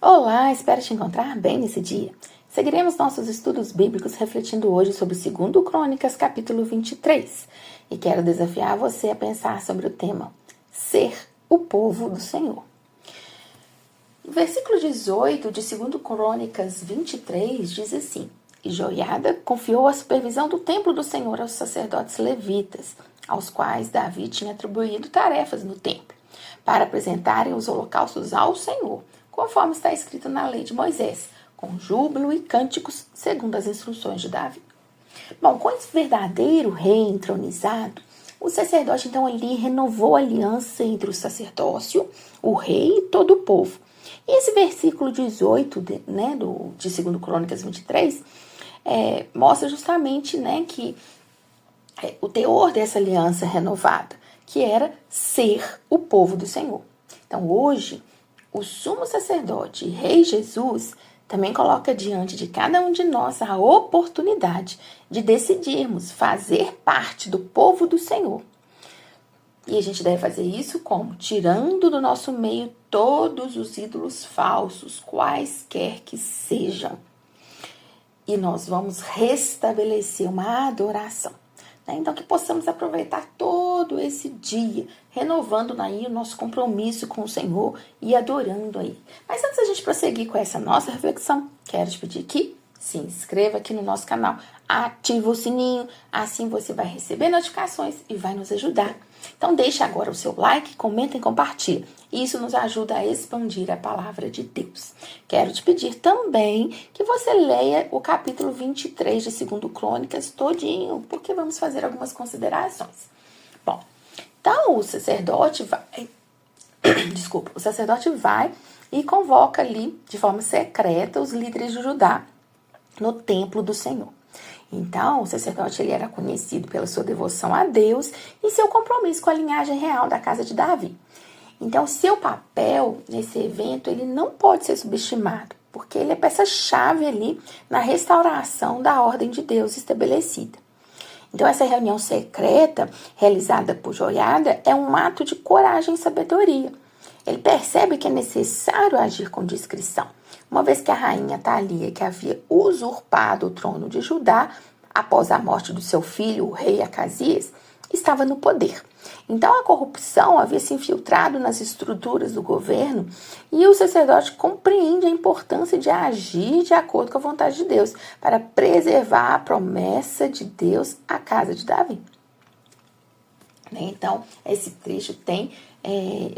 Olá, espero te encontrar bem nesse dia. Seguiremos nossos estudos bíblicos refletindo hoje sobre o 2 Crônicas, capítulo 23. E quero desafiar você a pensar sobre o tema Ser o povo do Senhor. O versículo 18 de 2 Crônicas 23 diz assim: E Joiada confiou a supervisão do templo do Senhor aos sacerdotes levitas, aos quais Davi tinha atribuído tarefas no templo, para apresentarem os holocaustos ao Senhor, conforme está escrito na lei de Moisés, com júbilo e cânticos, segundo as instruções de Davi. Bom, com esse verdadeiro rei entronizado, o sacerdote então ali renovou a aliança entre o sacerdócio, o rei e todo o povo. E esse versículo 18 de 2 Crônicas 23 mostra justamente que o teor dessa aliança renovada, que era ser o povo do Senhor. Então hoje, o sumo sacerdote e rei Jesus também coloca diante de cada um de nós a oportunidade de decidirmos fazer parte do povo do Senhor. E a gente deve fazer isso como? Tirando do nosso meio todos os ídolos falsos, quaisquer que sejam. E nós vamos restabelecer uma adoração. Então, que possamos aproveitar todo esse dia, renovando aí o nosso compromisso com o Senhor e adorando aí. Mas antes da gente prosseguir com essa nossa reflexão, quero te pedir que se inscreva aqui no nosso canal, ativa o sininho, assim você vai receber notificações e vai nos ajudar. Então, deixe agora o seu like, comenta e compartilha. Isso nos ajuda a expandir a palavra de Deus. Quero te pedir também que você leia o capítulo 23 de 2 Crônicas todinho, porque vamos fazer algumas considerações. Bom, então o sacerdote vai e convoca ali de forma secreta os líderes de Judá no templo do Senhor. Então, o sacerdote ele era conhecido pela sua devoção a Deus e seu compromisso com a linhagem real da casa de Davi. Então, seu papel nesse evento ele não pode ser subestimado, porque ele é peça-chave ali na restauração da ordem de Deus estabelecida. Então, essa reunião secreta realizada por Joiada é um ato de coragem e sabedoria. Ele percebe que é necessário agir com discrição, uma vez que a rainha Thalia, que havia usurpado o trono de Judá após a morte do seu filho, o rei Acasias, estava no poder. Então a corrupção havia se infiltrado nas estruturas do governo e o sacerdote compreende a importância de agir de acordo com a vontade de Deus para preservar a promessa de Deus à casa de Davi. Então, esse trecho tem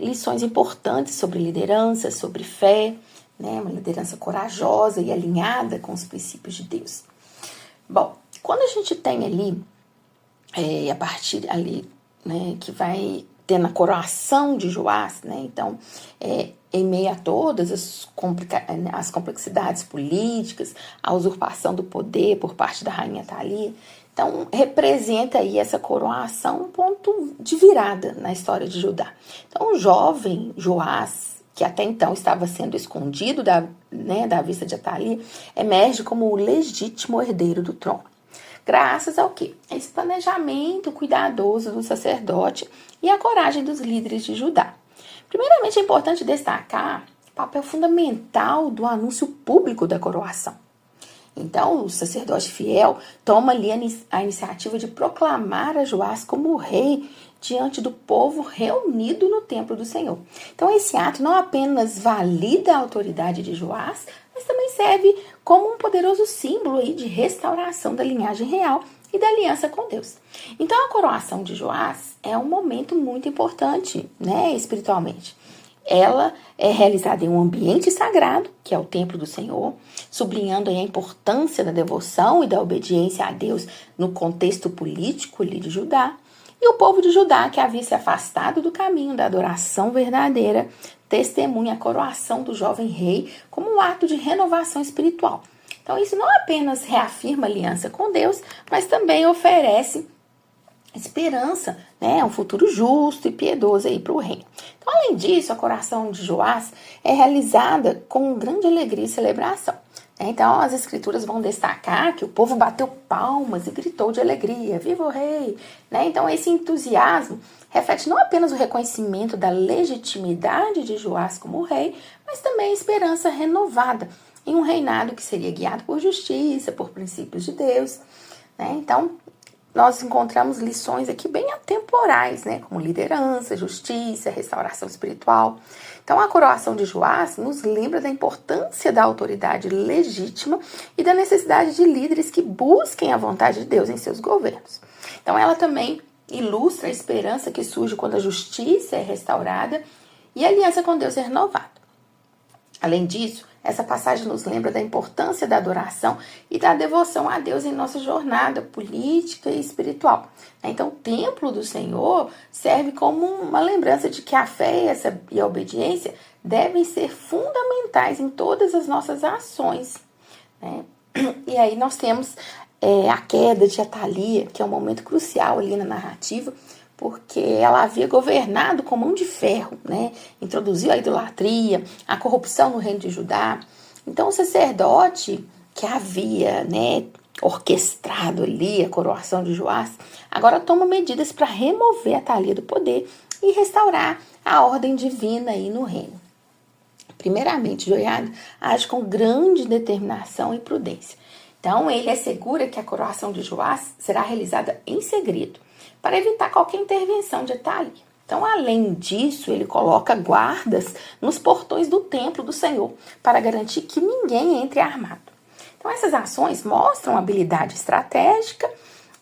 lições importantes sobre liderança, sobre fé, uma liderança corajosa e alinhada com os princípios de Deus. Bom, quando a gente tem ali, a partir ali, que vai tendo a coroação de Joás, então, em meio a todas as complexidades políticas, a usurpação do poder por parte da rainha Thalia, então, representa aí essa coroação um ponto de virada na história de Judá. Então, o jovem Joás, que até então estava sendo escondido da vista de Atalia, emerge como o legítimo herdeiro do trono. Graças ao quê? Esse planejamento cuidadoso do sacerdote e a coragem dos líderes de Judá. Primeiramente, é importante destacar o papel fundamental do anúncio público da coroação. Então, o sacerdote fiel toma ali a iniciativa de proclamar a Joás como rei diante do povo reunido no templo do Senhor. Então, esse ato não apenas valida a autoridade de Joás, mas também serve como um poderoso símbolo aí de restauração da linhagem real e da aliança com Deus. Então, a coroação de Joás é um momento muito importante, espiritualmente. Ela é realizada em um ambiente sagrado, que é o templo do Senhor, sublinhando aí a importância da devoção e da obediência a Deus no contexto político ali de Judá. E o povo de Judá, que havia se afastado do caminho da adoração verdadeira, testemunha a coroação do jovem rei como um ato de renovação espiritual. Então, isso não apenas reafirma a aliança com Deus, mas também oferece esperança, um futuro justo e piedoso aí para o reino. Então, além disso, a coroação de Joás é realizada com grande alegria e celebração. Então, as escrituras vão destacar que o povo bateu palmas e gritou de alegria, viva o rei! Então, esse entusiasmo reflete não apenas o reconhecimento da legitimidade de Joás como rei, mas também a esperança renovada em um reinado que seria guiado por justiça, por princípios de Deus, né? Então, nós encontramos lições aqui bem atemporais, né? Como liderança, justiça, restauração espiritual. Então, a coroação de Joás nos lembra da importância da autoridade legítima e da necessidade de líderes que busquem a vontade de Deus em seus governos. Então, ela também ilustra a esperança que surge quando a justiça é restaurada e a aliança com Deus é renovada. Além disso, essa passagem nos lembra da importância da adoração e da devoção a Deus em nossa jornada política e espiritual. Então, o templo do Senhor serve como uma lembrança de que a fé e a obediência devem ser fundamentais em todas as nossas ações, né? E aí nós temos a queda de Atalia, que é um momento crucial ali na narrativa, porque ela havia governado com mão de ferro, né? Introduziu a idolatria, a corrupção no reino de Judá. Então, o sacerdote que havia, né, orquestrado ali a coroação de Joás, agora toma medidas para remover Atalia do poder e restaurar a ordem divina aí no reino. Primeiramente, Joiada age com grande determinação e prudência. Então, ele assegura que a coroação de Joás será realizada em segredo, para evitar qualquer intervenção de Atalia. Então, além disso, ele coloca guardas nos portões do templo do Senhor, para garantir que ninguém entre armado. Então, essas ações mostram habilidade estratégica,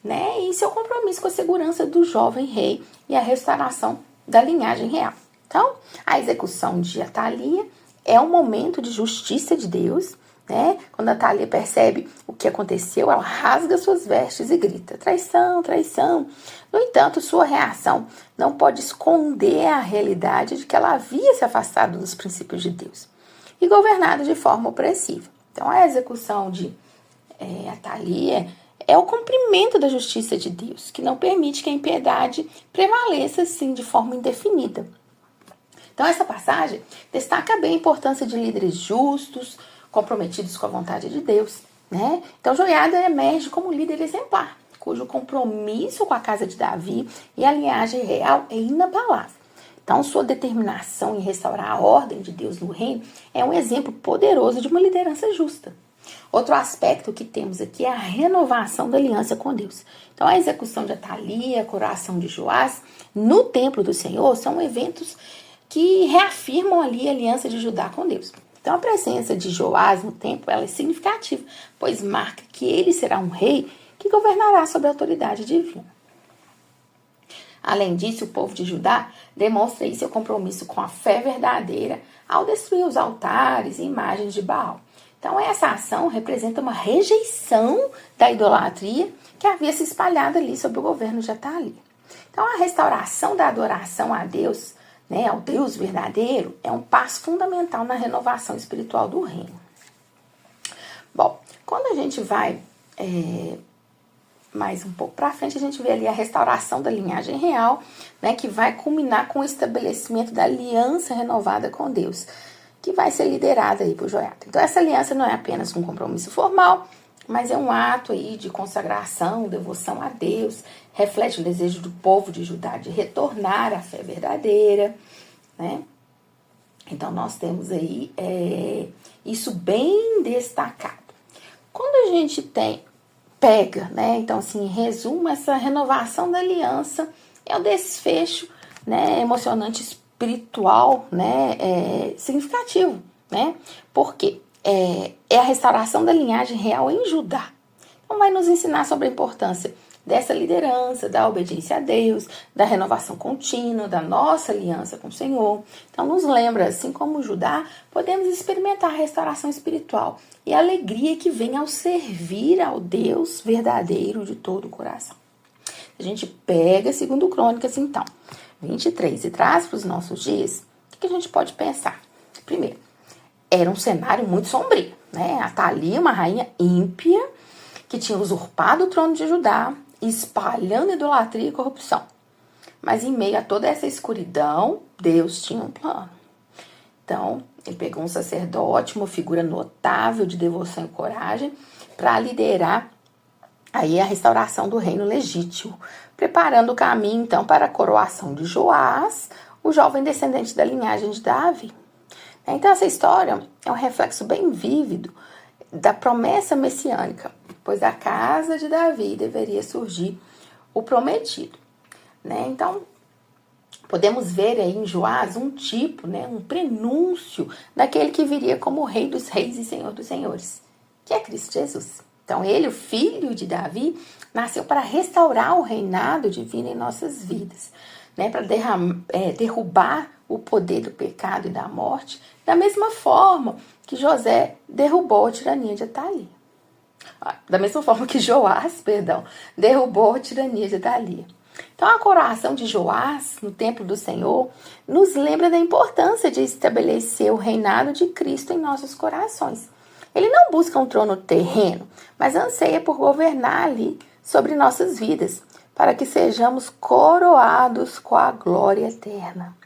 né, e seu compromisso com a segurança do jovem rei e a restauração da linhagem real. Então, a execução de Atalia é um momento de justiça de Deus, né? Quando Atalia percebe o que aconteceu, ela rasga suas vestes e grita: traição, traição. No entanto, sua reação não pode esconder a realidade de que ela havia se afastado dos princípios de Deus e governado de forma opressiva. Então, a execução de Atalia é o cumprimento da justiça de Deus, que não permite que a impiedade prevaleça assim de forma indefinida. Então, essa passagem destaca bem a importância de líderes justos, comprometidos com a vontade de Deus, né? Então, Joiada emerge como líder exemplar, cujo compromisso com a casa de Davi e a linhagem real é inabalável. Então, sua determinação em restaurar a ordem de Deus no reino é um exemplo poderoso de uma liderança justa. Outro aspecto que temos aqui é a renovação da aliança com Deus. Então, a execução de Atalia, a coroação de Joás no templo do Senhor são eventos que reafirmam ali a aliança de Judá com Deus. Então, a presença de Joás no templo ela é significativa, pois marca que ele será um rei que governará sob a autoridade divina. Além disso, o povo de Judá demonstra aí seu compromisso com a fé verdadeira ao destruir os altares e imagens de Baal. Então, essa ação representa uma rejeição da idolatria que havia se espalhado ali sobre o governo de Atalia. Então, a restauração da adoração a Deus, né, ao Deus verdadeiro, é um passo fundamental na renovação espiritual do reino. Bom, quando a gente vai mais um pouco para frente, a gente vê ali a restauração da linhagem real, né, que vai culminar com o estabelecimento da aliança renovada com Deus, que vai ser liderada aí por Joiada. Então, essa aliança não é apenas um compromisso formal, mas é um ato aí de consagração, devoção a Deus, reflete o desejo do povo de Judá de retornar à fé verdadeira, né? Então, nós temos aí isso bem destacado. Quando a gente pega, né? Então, assim, em resumo, essa renovação da aliança é o desfecho, né, emocionante espiritual, né, significativo, né? Porque é a restauração da linhagem real em Judá. Então, vai nos ensinar sobre a importância dessa liderança, da obediência a Deus, da renovação contínua, da nossa aliança com o Senhor. Então, nos lembra, assim como Judá, podemos experimentar a restauração espiritual e a alegria que vem ao servir ao Deus verdadeiro de todo o coração. A gente pega 2 Crônicas, então, 23, e traz para os nossos dias, o que a gente pode pensar? Primeiro, era um cenário muito sombrio, né? Atalia, uma rainha ímpia, que tinha usurpado o trono de Judá, espalhando idolatria e corrupção. Mas em meio a toda essa escuridão, Deus tinha um plano. Então, ele pegou um sacerdote, uma figura notável de devoção e coragem, para liderar aí a restauração do reino legítimo, preparando o caminho, então, para a coroação de Joás, o jovem descendente da linhagem de Davi. Então essa história é um reflexo bem vívido da promessa messiânica, pois da casa de Davi deveria surgir o prometido, né? Então, podemos ver aí em Joás um tipo, né, um prenúncio daquele que viria como Rei dos Reis e Senhor dos Senhores, que é Cristo Jesus. Então, ele, o filho de Davi, nasceu para restaurar o reinado divino em nossas vidas, né, para derrubar o poder do pecado e da morte, da mesma forma que José derrubou a tirania de Atalia. Da mesma forma que Joás, derrubou a tirania de Atalia. Então, a coroação de Joás no templo do Senhor nos lembra da importância de estabelecer o reinado de Cristo em nossos corações. Ele não busca um trono terreno, mas anseia por governar ali sobre nossas vidas, para que sejamos coroados com a glória eterna.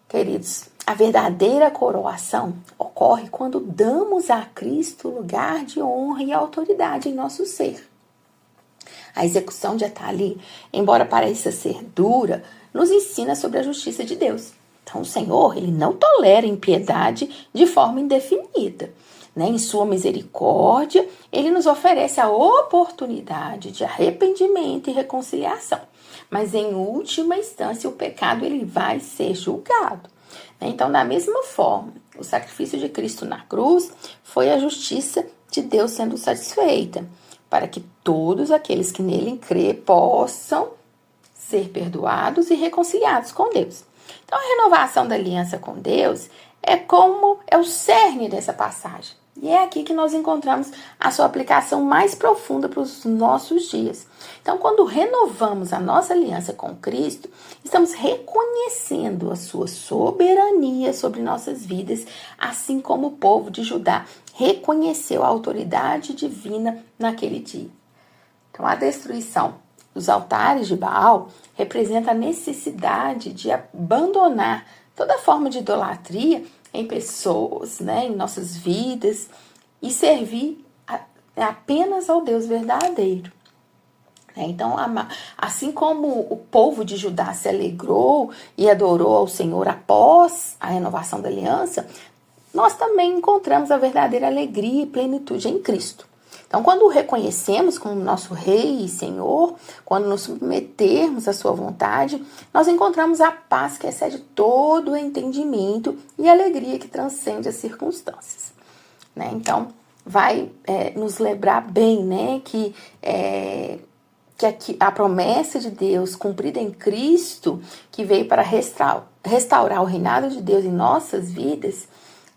Queridos, a verdadeira coroação ocorre quando damos a Cristo lugar de honra e autoridade em nosso ser. A execução de Atalia, embora pareça ser dura, nos ensina sobre a justiça de Deus. Então, o Senhor, ele não tolera impiedade de forma indefinida, né? Em sua misericórdia, ele nos oferece a oportunidade de arrependimento e reconciliação. Mas, em última instância, o pecado ele vai ser julgado. Então, da mesma forma, o sacrifício de Cristo na cruz foi a justiça de Deus sendo satisfeita, para que todos aqueles que nele crê possam ser perdoados e reconciliados com Deus. Então, a renovação da aliança com Deus é o cerne dessa passagem. E é aqui que nós encontramos a sua aplicação mais profunda para os nossos dias. Então, quando renovamos a nossa aliança com Cristo, estamos reconhecendo a sua soberania sobre nossas vidas, assim como o povo de Judá reconheceu a autoridade divina naquele dia. Então, a destruição dos altares de Baal representa a necessidade de abandonar toda forma de idolatria em pessoas, né, em nossas vidas, e servir apenas ao Deus verdadeiro. Então, assim como o povo de Judá se alegrou e adorou ao Senhor após a renovação da aliança, nós também encontramos a verdadeira alegria e plenitude em Cristo. Então, quando o reconhecemos como nosso Rei e Senhor, quando nos submetermos à sua vontade, nós encontramos a paz que excede todo o entendimento e a alegria que transcende as circunstâncias. Né? Então, vai nos lembrar bem, né, que a promessa de Deus cumprida em Cristo, que veio para restaurar o reinado de Deus em nossas vidas,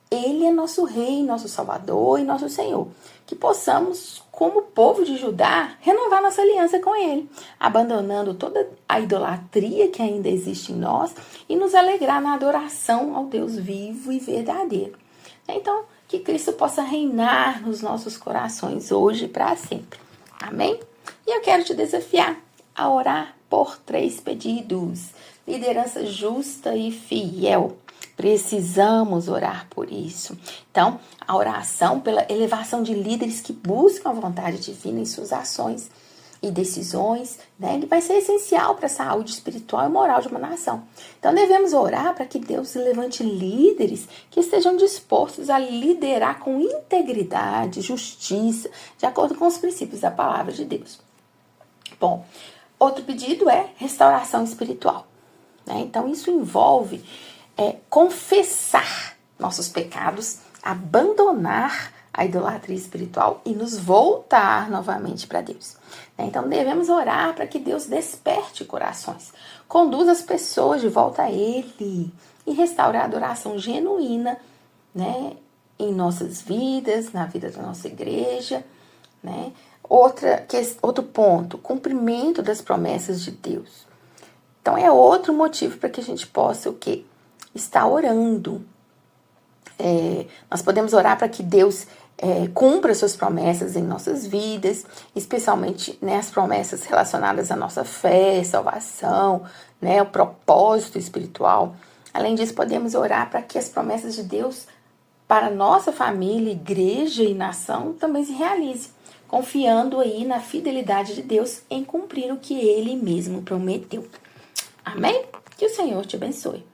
Ele é nosso Rei, nosso Salvador e nosso Senhor. Que possamos, como povo de Judá, renovar nossa aliança com Ele, abandonando toda a idolatria que ainda existe em nós e nos alegrar na adoração ao Deus vivo e verdadeiro. Então, que Cristo possa reinar nos nossos corações hoje e para sempre. Amém? E eu quero te desafiar a orar por 3 pedidos. Liderança justa e fiel. Precisamos orar por isso. Então, a oração pela elevação de líderes que buscam a vontade divina em suas ações e decisões, né, que vai ser essencial para a saúde espiritual e moral de uma nação. Então, devemos orar para que Deus levante líderes que estejam dispostos a liderar com integridade, justiça, de acordo com os princípios da palavra de Deus. Bom, outro pedido é restauração espiritual. Né? Então, isso envolve confessar nossos pecados, abandonar a idolatria espiritual e nos voltar novamente para Deus. Então, devemos orar para que Deus desperte corações, conduza as pessoas de volta a Ele e restaure a adoração genuína, né, em nossas vidas, na vida da nossa igreja. Né? Outro ponto, cumprimento das promessas de Deus. Então, é outro motivo para que a gente possa o quê? Estar orando. Nós podemos orar para que Deus cumpra suas promessas em nossas vidas, especialmente, né, as promessas relacionadas à nossa fé, salvação, né, o propósito espiritual. Além disso, podemos orar para que as promessas de Deus para nossa família, igreja e nação também se realize, confiando aí na fidelidade de Deus em cumprir o que Ele mesmo prometeu. Amém? Que o Senhor te abençoe.